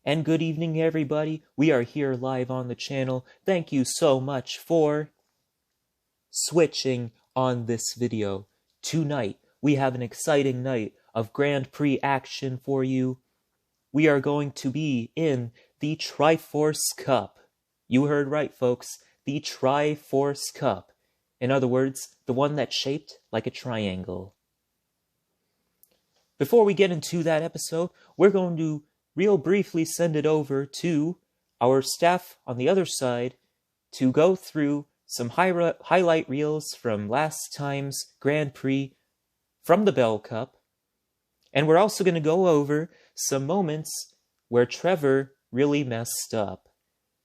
And good evening, everybody. We are here live on the channel. Thank you so much for switching on this video. Tonight, we have an exciting night of Grand Prix action for you. We are going to be in the Triforce Cup. You heard right, folks. The Triforce Cup. In other words, the one that's shaped like a triangle. Before we get into that episode, we're going to real briefly send it over to our staff on the other side to go through some highlight reels from last time's Grand Prix from the Bell Cup. And we're also going to go over some moments where Trevor really messed up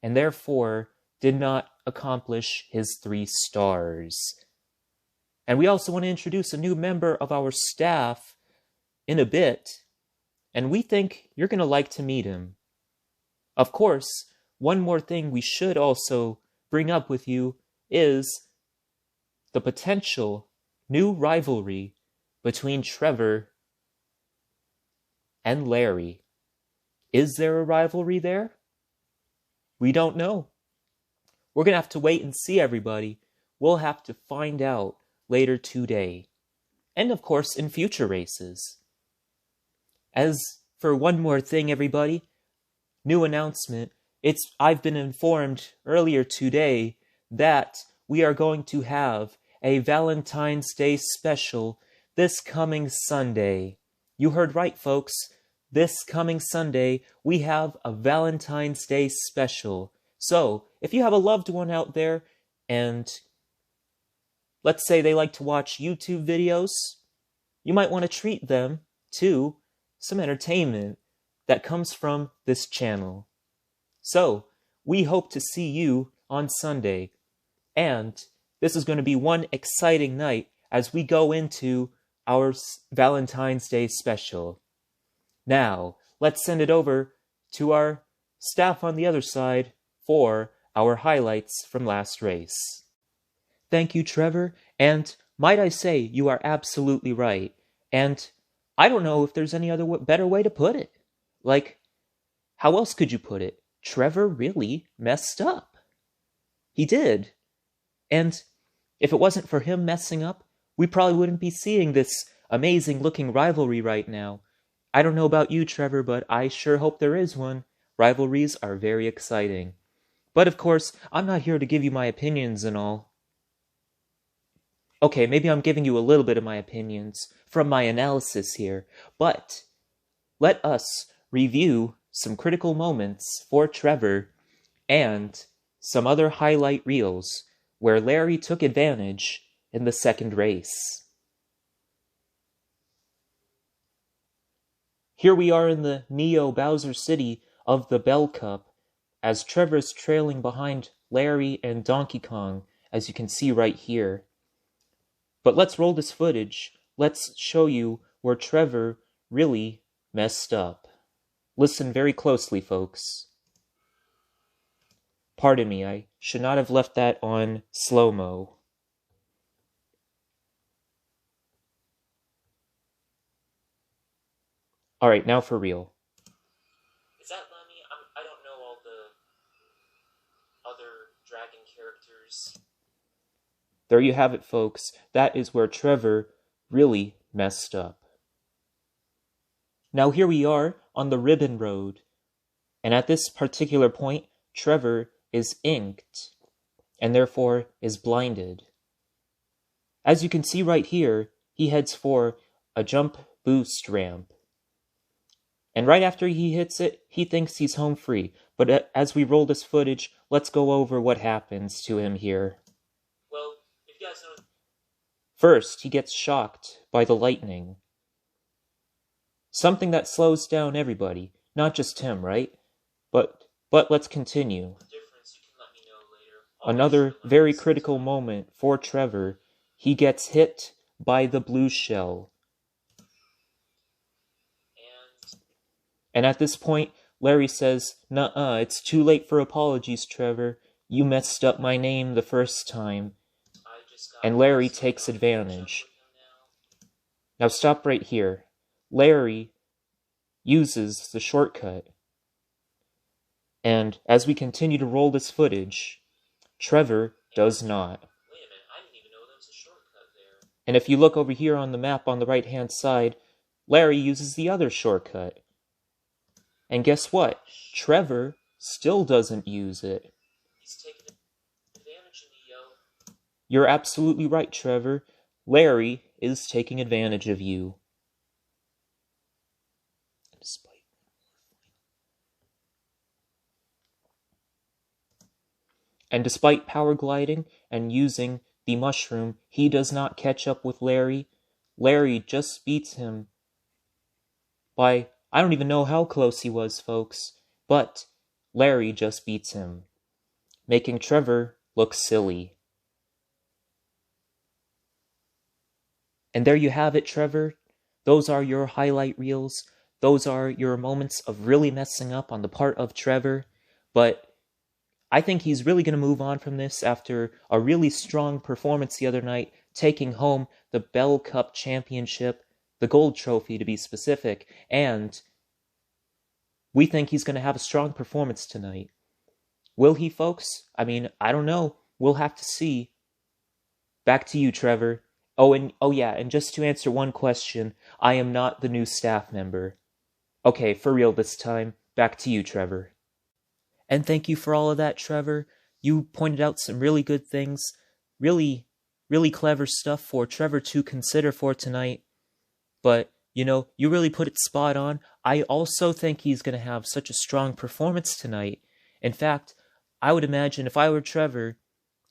and therefore did not accomplish his 3 stars. And we also want to introduce a new member of our staff in a bit, and we think you're going to like to meet him. Of course, one more thing we should also bring up with you is the potential new rivalry between Trevor and Larry. Is there a rivalry there? We don't know. We're going to have to wait and see, everybody. We'll have to find out later today. And of course, in future races. As for one more thing, everybody, new announcement. I've been informed earlier today that we are going to have a Valentines Day Special this coming Sunday. You heard right, folks. This coming Sunday, we have a Valentine's Day Special. So, if you have a loved one out there, and let's say they like to watch YouTube videos, you might want to treat them to some entertainment that comes from this channel. So, we hope to see you on Sunday. And this is going to be one exciting night as we go into our Valentine's Day Special. Now, let's send it over to our staff on the other side for our highlights from last race. Thank you, Trevor, and might I say, you are absolutely right. And I don't know if there's any other better way to put it. Like, how else could you put it? Trevor really messed up. He did. And if it wasn't for him messing up, we probably wouldn't be seeing this amazing looking rivalry right now. I don't know about you, Trevor, but I sure hope there is one. Rivalries are very exciting. But of course, I'm not here to give you my opinions and all. Okay, maybe I'm giving you a little bit of my opinions from my analysis here, but let us review some critical moments for Trevor and some other highlight reels where Larry took advantage in the second race. Here we are in the Neo Bowser City of the Bell Cup as Trevor's trailing behind Larry and Donkey Kong, as you can see right here. But let's roll this footage. Let's show you where Trevor really messed up. Listen very closely, folks. Pardon me, I should not have left that on slow-mo. Alright, now for real. Is that Lemmy? I don't know all the other dragon characters. There you have it, folks. That is where Trevor really messed up. Now here we are on the Ribbon Road. And at this particular point, Trevor is inked, and therefore is blinded. As you can see right here, he heads for a jump boost ramp. And right after he hits it, he thinks he's home free. But as we roll this footage, let's go over what happens to him here. Well, if you guys know... First, he gets shocked by the lightning. Something that slows down everybody. Not just him, right? But let's continue. Another very critical moment for Trevor. He gets hit by the blue shell. And at this point, Larry says, "Nuh-uh, it's too late for apologies, Trevor. You messed up my name the first time." And Larry takes advantage. Now stop right here. Larry uses the shortcut And as we continue to roll this footage, Trevor does not. Wait a minute, I didn't even know there was a shortcut there. And if you look over here on the map on the right-hand side, Larry uses the other shortcut. And guess what? Trevor still doesn't use it. He's taking advantage of me, yo. You're absolutely right, Trevor. Larry is taking advantage of you. And despite power gliding and using the mushroom, he does not catch up with Larry. Larry just beats him by, I don't even know how close he was, folks, but Larry just beats him, making Trevor look silly. And there you have it, Trevor. Those are your highlight reels. Those are your moments of really messing up on the part of Trevor. But I think he's really going to move on from this after a really strong performance the other night, taking home the Bell Cup Championship, the gold trophy to be specific, and we think he's going to have a strong performance tonight. Will he, folks? I mean, I don't know. We'll have to see. Back to you, Trevor. And just to answer one question, I am not the new staff member. Okay, for real this time. Back to you, Trevor. And thank you for all of that, Trevor. You pointed out some really good things. Really, really clever stuff for Trevor to consider for tonight. But, you really put it spot on. I also think he's going to have such a strong performance tonight. In fact, I would imagine if I were Trevor,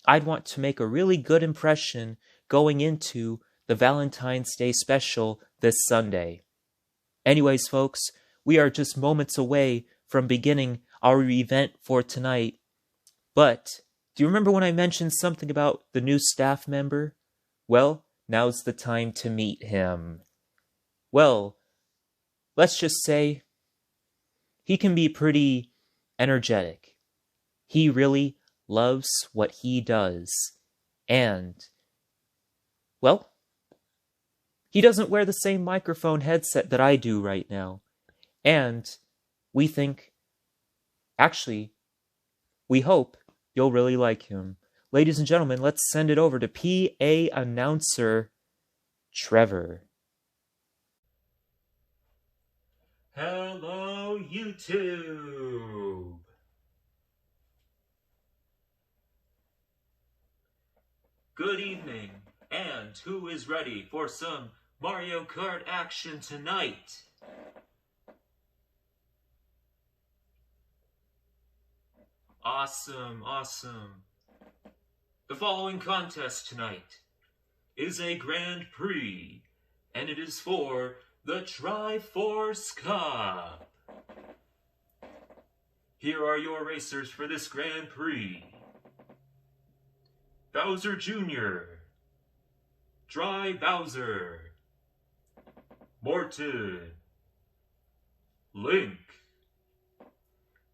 I'd want to make a really good impression going into the Valentines Day Special this Sunday. Anyways, folks, we are just moments away from beginning our event for tonight. But do you remember when I mentioned something about the new staff member? Well, now's the time to meet him. Well, let's just say he can be pretty energetic. He really loves what he does. And, well, he doesn't wear the same microphone headset that I do right now. And we hope you'll really like him. Ladies and gentlemen, let's send it over to PA announcer Trevor. Hello, YouTube! Good evening, and who is ready for some Mario Kart action tonight? Awesome, awesome. The following contest tonight is a Grand Prix, and it is for the Triforce Cup. Here are your racers for this Grand Prix. Bowser Jr., Dry Bowser, Morton, Link,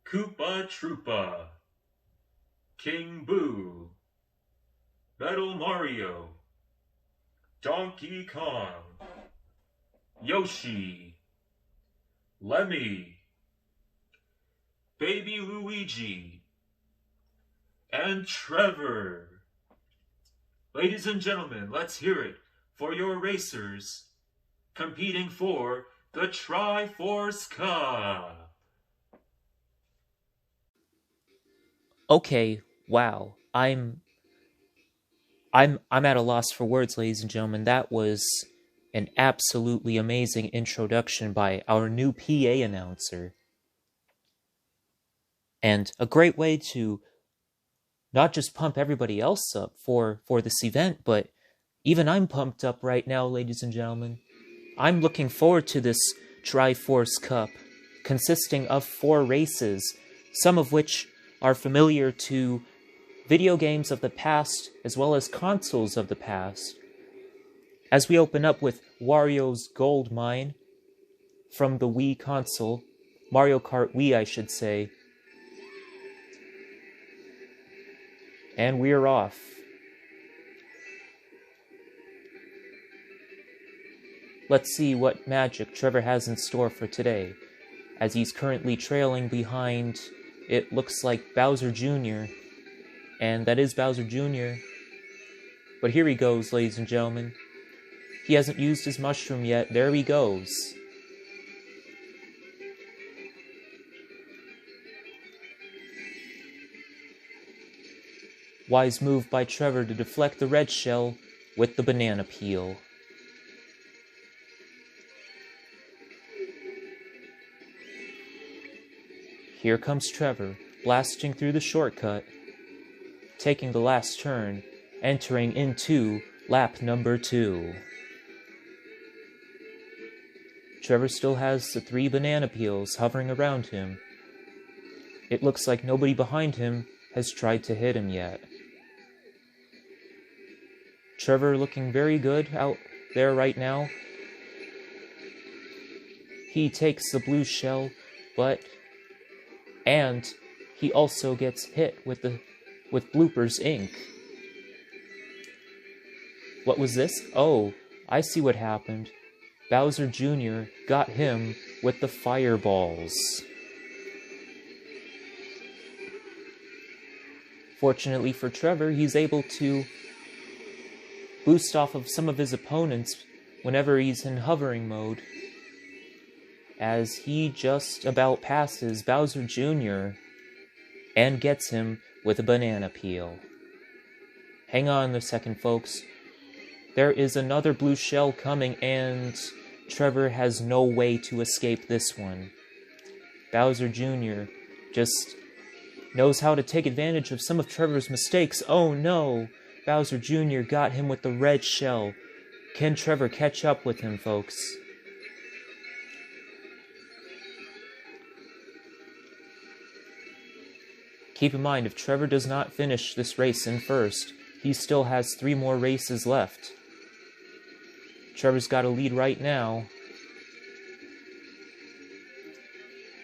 Koopa Troopa, King Boo, Metal Mario, Donkey Kong, Yoshi, Lemmy, Baby Luigi, and Trevor. Ladies and gentlemen, let's hear it for your racers competing for the Triforce Cup. Okay, wow. I'm at a loss for words, ladies and gentlemen. That was an absolutely amazing introduction by our new PA announcer. And a great way to not just pump everybody else up for this event, but even I'm pumped up right now, ladies and gentlemen. I'm looking forward to this Triforce Cup, consisting of 4 races, some of which are familiar to video games of the past as well as consoles of the past. As we open up with Wario's Gold Mine from the Wii console, Mario Kart Wii, I should say. And we're off. Let's see what magic Trevor has in store for today, as he's currently trailing behind it looks like Bowser Jr., and that is Bowser Jr. But here he goes, ladies and gentlemen. He hasn't used his mushroom yet. There he goes. Wise move by Trevor to deflect the red shell with the banana peel. Here comes Trevor, blasting through the shortcut, taking the last turn, entering into lap number 2. Trevor still has the 3 banana peels hovering around him. It looks like nobody behind him has tried to hit him yet. Trevor looking very good out there right now. He takes the blue shell, and he also gets hit with Blooper's ink. What was this? Oh, I see what happened. Bowser Jr. got him with the fireballs. Fortunately for Trevor, he's able to boost off of some of his opponents whenever he's in hovering mode, as he just about passes Bowser Jr. and gets him with a banana peel. Hang on a second, folks. There is another blue shell coming, and Trevor has no way to escape this one. Bowser Jr. just knows how to take advantage of some of Trevor's mistakes. Oh no! Bowser Jr. got him with the red shell. Can Trevor catch up with him, folks? Keep in mind, if Trevor does not finish this race in first, he still has 3 more races left. Trevor's got a lead right now.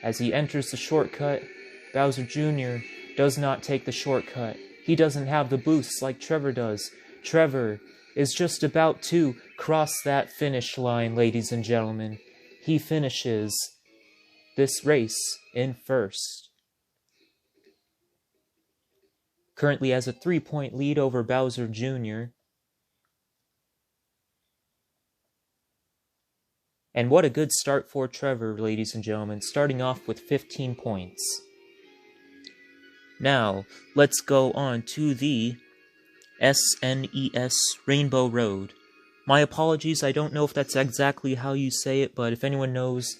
As he enters the shortcut, Bowser Jr. does not take the shortcut. He doesn't have the boosts like Trevor does. Trevor is just about to cross that finish line, ladies and gentlemen. He finishes this race in first. Currently has a 3-point lead over Bowser Jr. And what a good start for Trevor, ladies and gentlemen, starting off with 15 points. Now, let's go on to the SNES Rainbow Road. My apologies, I don't know if that's exactly how you say it, but if anyone knows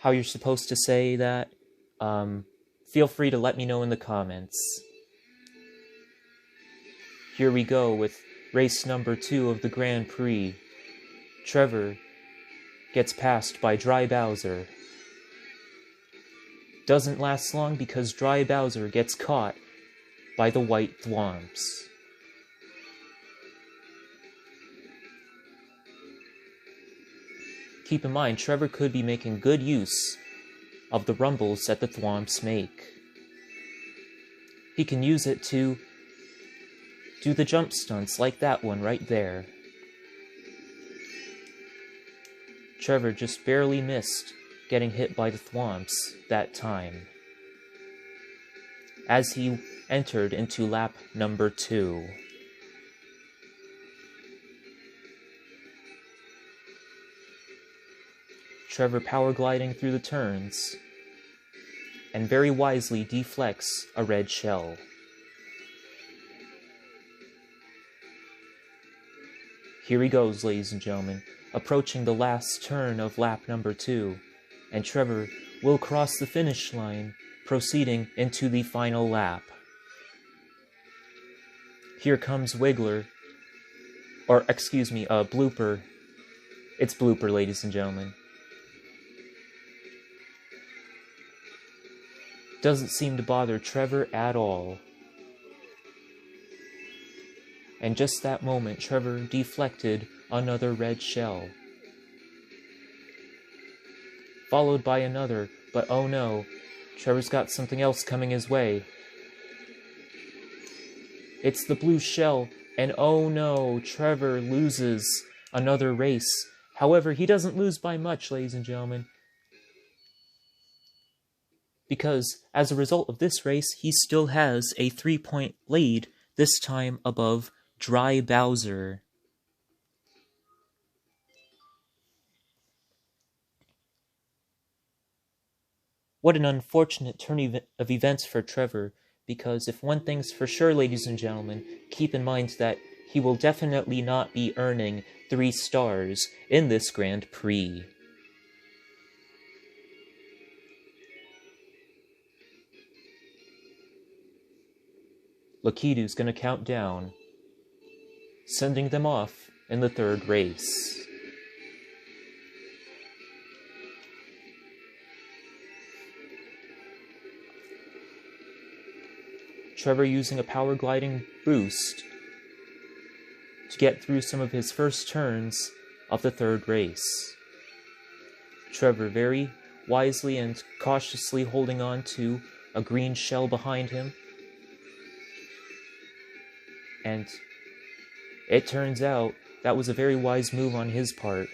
how you're supposed to say that, feel free to let me know in the comments. Here we go with race number 2 of the Grand Prix. Trevor gets passed by Dry Bowser. Doesn't last long because Dry Bowser gets caught by the white thwomps. Keep in mind, Trevor could be making good use of the rumbles that the thwomps make. He can use it to do the jump stunts like that one right there. Trevor just barely missed getting hit by the thwomps that time, as he entered into lap number 2. Trevor power gliding through the turns, and very wisely deflects a red shell. Here he goes, ladies and gentlemen, approaching the last turn of lap number 2, and Trevor will cross the finish line, proceeding into the final lap. Here comes Blooper. It's Blooper, ladies and gentlemen. Doesn't seem to bother Trevor at all. And just that moment, Trevor deflected another red shell, followed by another, but oh no, Trevor's got something else coming his way. It's the blue shell, and oh no, Trevor loses another race. However, he doesn't lose by much, ladies and gentlemen. because as a result of this race, he still has a 3-point lead, this time above Dry Bowser. What an unfortunate turn of events for Trevor, because if one thing's for sure, ladies and gentlemen, keep in mind that he will definitely not be earning 3 stars in this Grand Prix. Lakitu's gonna count down, sending them off in the 3rd race. Trevor using a power gliding boost to get through some of his first turns of the 3rd race. Trevor very wisely and cautiously holding on to a green shell behind him. And it turns out that was a very wise move on his part.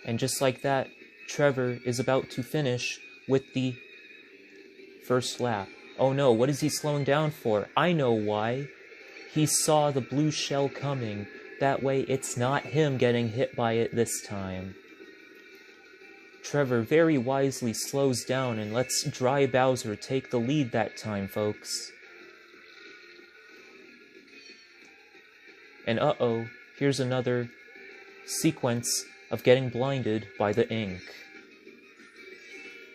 And just like that, Trevor is about to finish with the first lap. Oh no, what is he slowing down for? I know why. He saw the blue shell coming. That way it's not him getting hit by it this time. Trevor very wisely slows down and lets Dry Bowser take the lead that time, folks. And uh-oh, here's another sequence of getting blinded by the ink.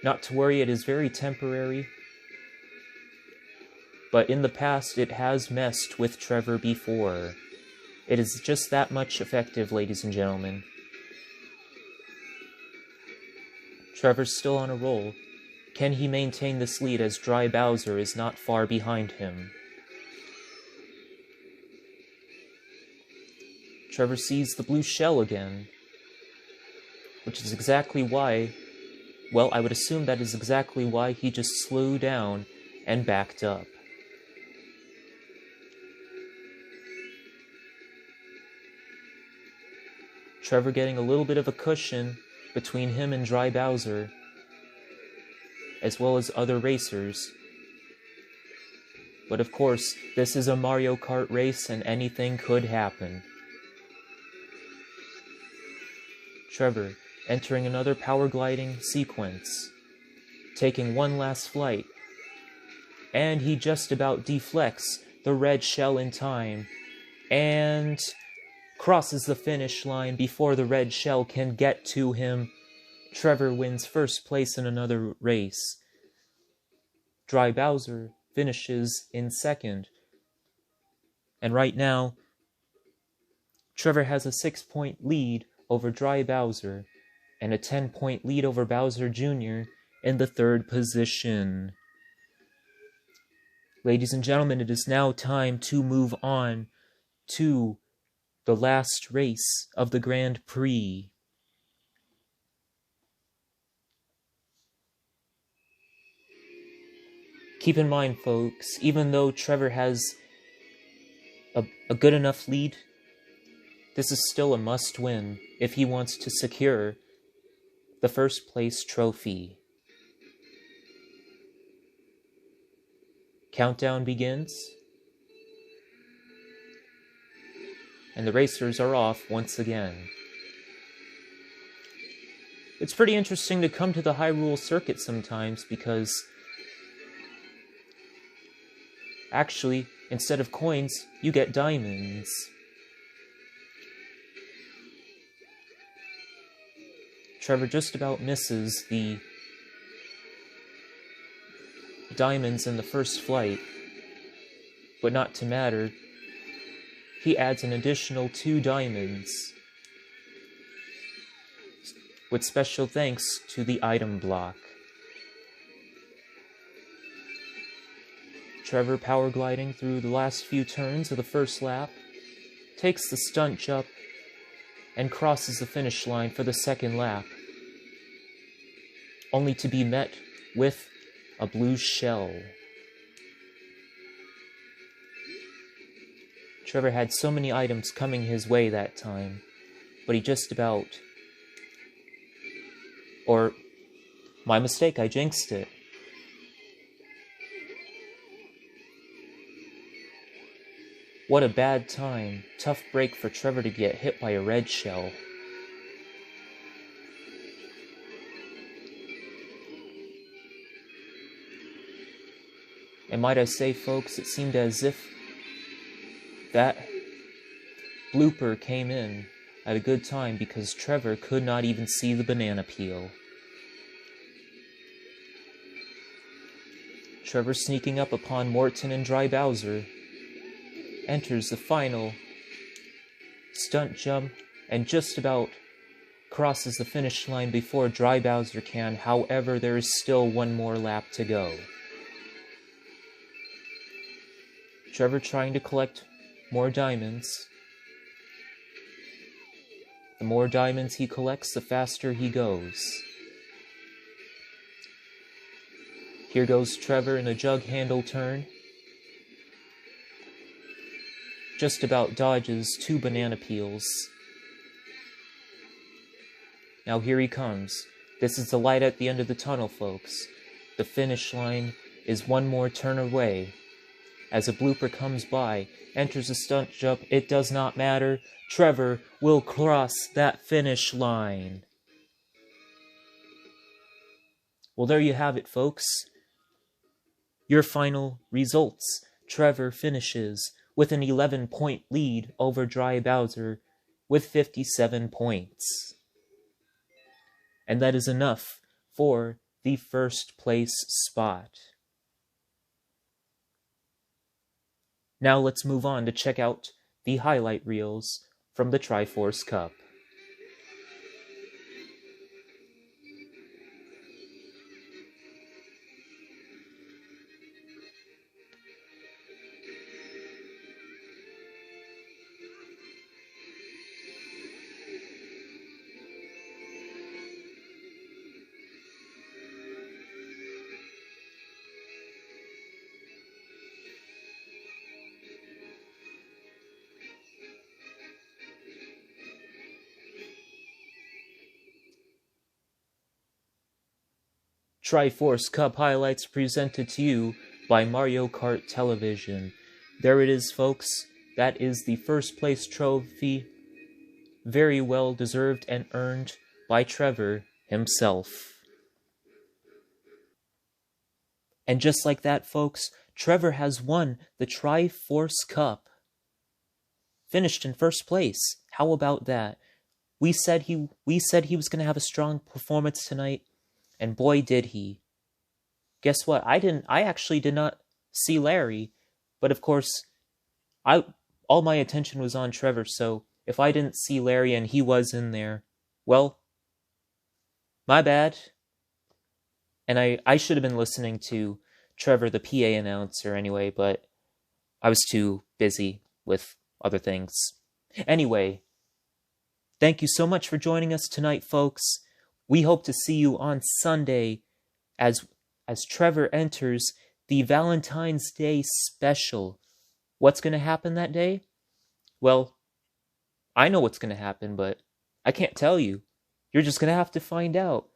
Not to worry, it is very temporary, but in the past it has messed with Trevor before. It is just that much effective, ladies and gentlemen. Trevor's still on a roll. Can he maintain this lead as Dry Bowser is not far behind him? Trevor sees the blue shell again, which is exactly why, well, I would assume that is exactly why he just slowed down and backed up. Trevor getting a little bit of a cushion between him and Dry Bowser, as well as other racers. But of course, this is a Mario Kart race and anything could happen. Trevor entering another power gliding sequence, taking one last flight, and he just about deflects the red shell in time, and crosses the finish line before the red shell can get to him. Trevor wins first place in another race. Dry Bowser finishes in second. And right now, Trevor has a 6-point lead over Dry Bowser, and a 10-point lead over Bowser Jr. in the 3rd position. Ladies and gentlemen, it is now time to move on to the last race of the Grand Prix. Keep in mind, folks, even though Trevor has a good enough lead, this is still a must-win if he wants to secure the first place trophy. Countdown begins, and the racers are off once again. It's pretty interesting to come to the Hyrule circuit sometimes because actually, instead of coins, you get diamonds. Trevor just about misses the diamonds in the first flight, but not to matter. He adds an additional 2 diamonds, with special thanks to the item block. Trevor power gliding through the last few turns of the first lap, takes the stunt jump, and crosses the finish line for the second lap, only to be met with a blue shell. Trevor had so many items coming his way that time, but he just about... Or, my mistake, I jinxed it. What a bad time. Tough break for Trevor to get hit by a red shell. And might I say, folks, it seemed as if that blooper came in at a good time because Trevor could not even see the banana peel. Trevor sneaking up upon Morton and Dry Bowser enters the final stunt jump and just about crosses the finish line before Dry Bowser can. However, there is still one more lap to go. Trevor trying to collect more diamonds. The more diamonds he collects, the faster he goes. Here goes Trevor in a jug handle turn. Just about dodges 2 banana peels. Now here he comes. This is the light at the end of the tunnel, folks. The finish line is one more turn away. As a blooper comes by, enters a stunt jump, it does not matter. Trevor will cross that finish line. Well, there you have it, folks. Your final results. Trevor finishes with an 11-point lead over Dry Bowser with 57 points. And that is enough for the first place spot. Now let's move on to check out the highlight reels from the Triforce Cup. Triforce Cup highlights presented to you by Mario Kart Television. There it is, folks. That is the first place trophy. Very well deserved and earned by Trevor himself. And just like that, folks, Trevor has won the Triforce Cup. Finished in first place. How about that? We said he was going to have a strong performance tonight. And boy, did he. Guess what? I actually did not see Larry. But of course, all my attention was on Trevor. So if I didn't see Larry and he was in there, well, my bad. And I should have been listening to Trevor, the PA announcer anyway, but I was too busy with other things. Anyway, thank you so much for joining us tonight, folks. We hope to see you on Sunday as Trevor enters the Valentines Day Special. What's going to happen that day? Well, I know what's going to happen, but I can't tell you. You're just going to have to find out.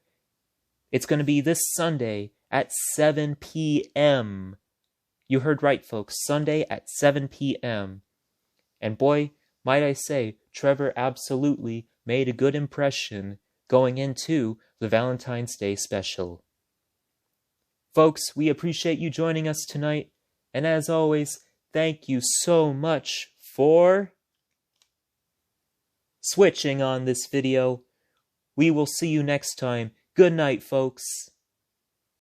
It's going to be this Sunday at 7 p.m. You heard right, folks. Sunday at 7 p.m. And boy, might I say, Trevor absolutely made a good impression going into the Valentine's Day Special. Folks, we appreciate you joining us tonight, and as always, thank you so much for switching on this video. We will see you next time. Good night, folks.